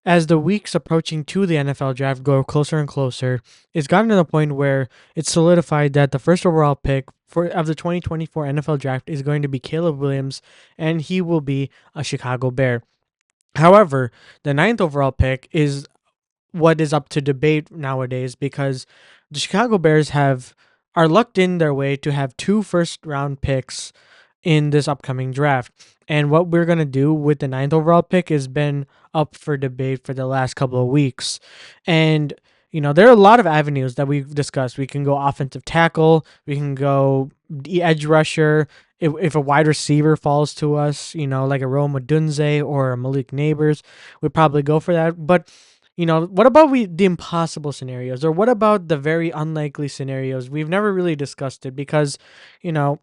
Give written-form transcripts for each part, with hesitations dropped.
as the weeks approaching to the NFL draft go closer and closer, it's gotten to the point where it's solidified that the first overall pick of the 2024 NFL draft is going to be Caleb Williams, and he will be a Chicago Bear. However, the ninth overall pick is what is up to debate nowadays because the Chicago Bears are lucked in their way to have two first round picks in this upcoming draft. And what we're going to do with the ninth overall pick has been up for debate for the last couple of weeks. And, there are a lot of avenues that we've discussed. We can go offensive tackle, we can go the edge rusher. If a wide receiver falls to us, like a Rome Odunze or a Malik Neighbors, we'd probably go for that. But what about the impossible scenarios, or what about the very unlikely scenarios? We've never really discussed it because, you know,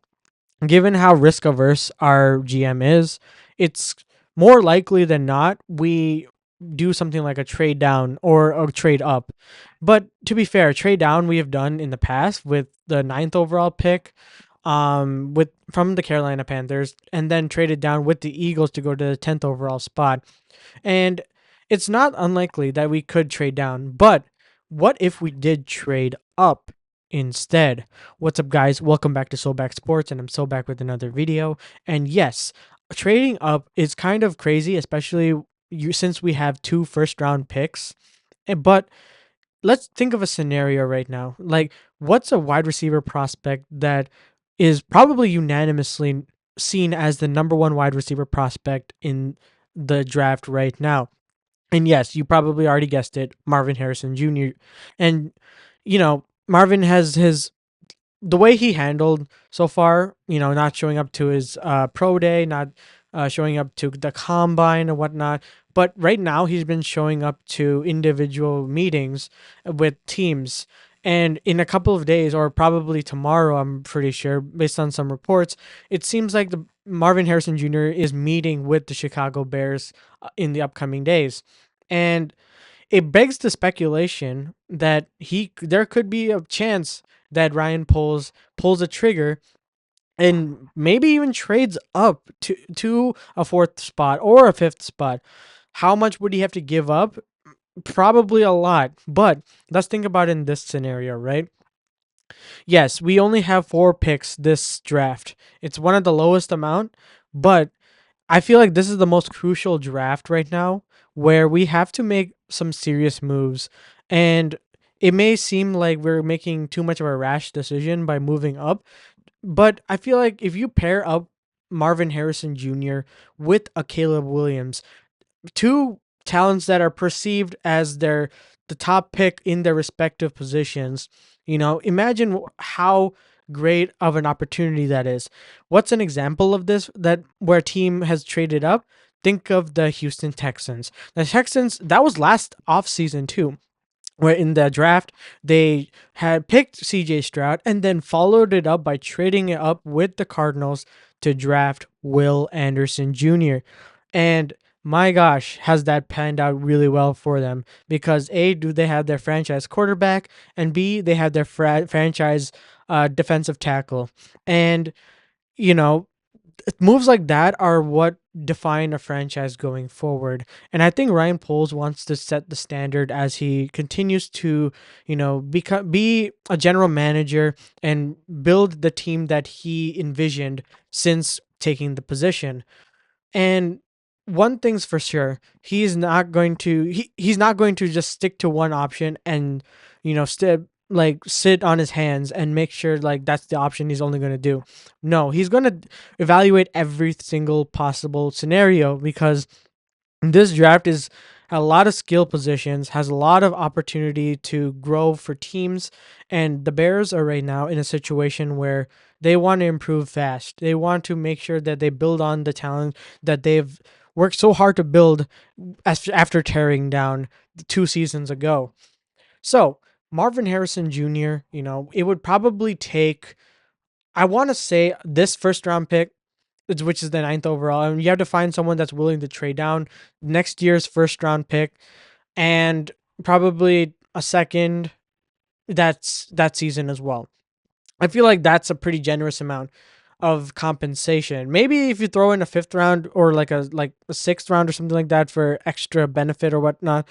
given how risk averse our GM is, it's more likely than not we do something like a trade down or a trade up. But to be fair, trade down we have done in the past with the ninth overall pick, with from the Carolina Panthers, and then traded down with the Eagles to go to the 10th overall spot. And it's not unlikely that we could trade down, but what if we did trade up instead? What's up, guys? Welcome back to Soulback Sports, and I'm so back with another video. And yes, trading up is kind of crazy, especially since we have two first round picks. But let's think of a scenario right now. Like, what's a wide receiver prospect that is probably unanimously seen as the number one wide receiver prospect in the draft right now? And yes, you probably already guessed it, Marvin Harrison Jr. And Marvin has the way he handled so far, not showing up to his pro day, not showing up to the combine and whatnot. But right now, he's been showing up to individual meetings with teams. And in a couple of days, or probably tomorrow, I'm pretty sure, based on some reports, it seems like the Marvin Harrison Jr. is meeting with the Chicago Bears in the upcoming days. And it begs the speculation that there could be a chance that Ryan pulls a trigger and maybe even trades up to a fourth spot or a fifth spot. How much would he have to give up? Probably a lot. But let's think about it in this scenario, right? Yes, we only have 4 picks this draft. It's one of the lowest amount, but I feel like this is the most crucial draft right now where we have to make some serious moves. And it may seem like we're making too much of a rash decision by moving up, but I feel like if you pair up Marvin Harrison Jr. with a Caleb Williams, two talents that are perceived as the top pick in their respective positions, imagine how great of an opportunity that is. What's an example of this that where a team has traded up? Think of the Houston Texans. The Texans, that was last offseason too, where in the draft they had picked CJ Stroud and then followed it up by trading it up with the Cardinals to draft Will Anderson Jr. And my gosh, has that panned out really well for them because A, do they have their franchise quarterback, and B, they have their franchise defensive tackle. And, you know, moves like that are what define a franchise going forward. And I think Ryan Poles wants to set the standard as he continues to, be a general manager and build the team that he envisioned since taking the position. And one thing's for sure, he's not going to just stick to one option and sit on his hands and make sure like that's the option he's only going to do. No, he's going to evaluate every single possible scenario because this draft is a lot of skill positions, has a lot of opportunity to grow for teams, and the Bears are right now in a situation where they want to improve fast. They want to make sure that they build on the talent that they've worked so hard to build after tearing down 2 seasons ago. So, Marvin Harrison Jr., it would probably take, I want to say, this first round pick, which is the ninth overall. And you have to find someone that's willing to trade down next year's first round pick and probably a second that season as well. I feel like that's a pretty generous amount. of compensation. Maybe if you throw in a fifth round or like a sixth round or something like that for extra benefit or whatnot.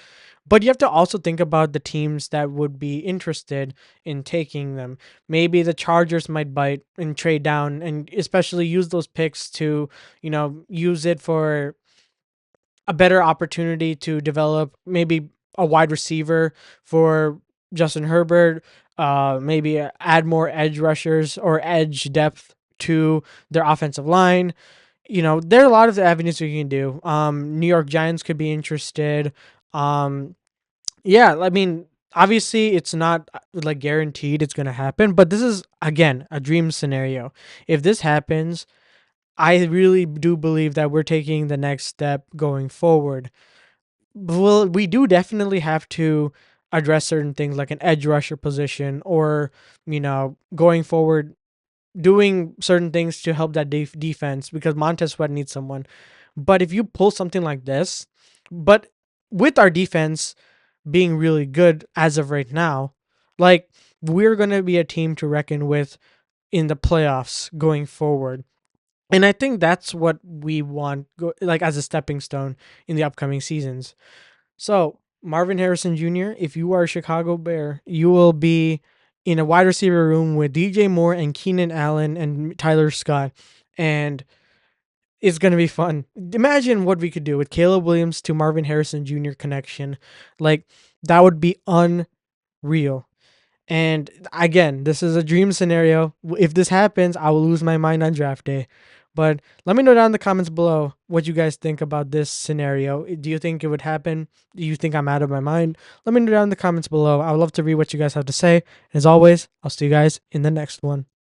But you have to also think about the teams that would be interested in taking them. Maybe the Chargers might bite and trade down and especially use those picks to, use it for a better opportunity to develop maybe a wide receiver for Justin Herbert, maybe add more edge rushers or edge depth to their offensive line. There are a lot of avenues you can do. New York Giants could be interested. Yeah, I mean, obviously it's not like guaranteed it's going to happen, but this is again a dream scenario. If this happens, I really do believe that we're taking the next step going forward. Well, we do definitely have to address certain things like an edge rusher position or, going forward doing certain things to help that defense because Montez Sweat needs someone. But if you pull something like this, but with our defense being really good as of right now, like we're going to be a team to reckon with in the playoffs going forward. And I think that's what we want like as a stepping stone in the upcoming seasons. So, Marvin Harrison Jr., if you are a Chicago Bear, you will be in a wide receiver room with DJ Moore and Keenan Allen and Tyler Scott. And it's going to be fun. Imagine what we could do with Caleb Williams to Marvin Harrison Jr. connection. Like, that would be unreal. And again, this is a dream scenario. If this happens, I will lose my mind on draft day. But let me know down in the comments below what you guys think about this scenario. Do you think it would happen? Do you think I'm out of my mind? Let me know down in the comments below. I would love to read what you guys have to say. As always, I'll see you guys in the next one.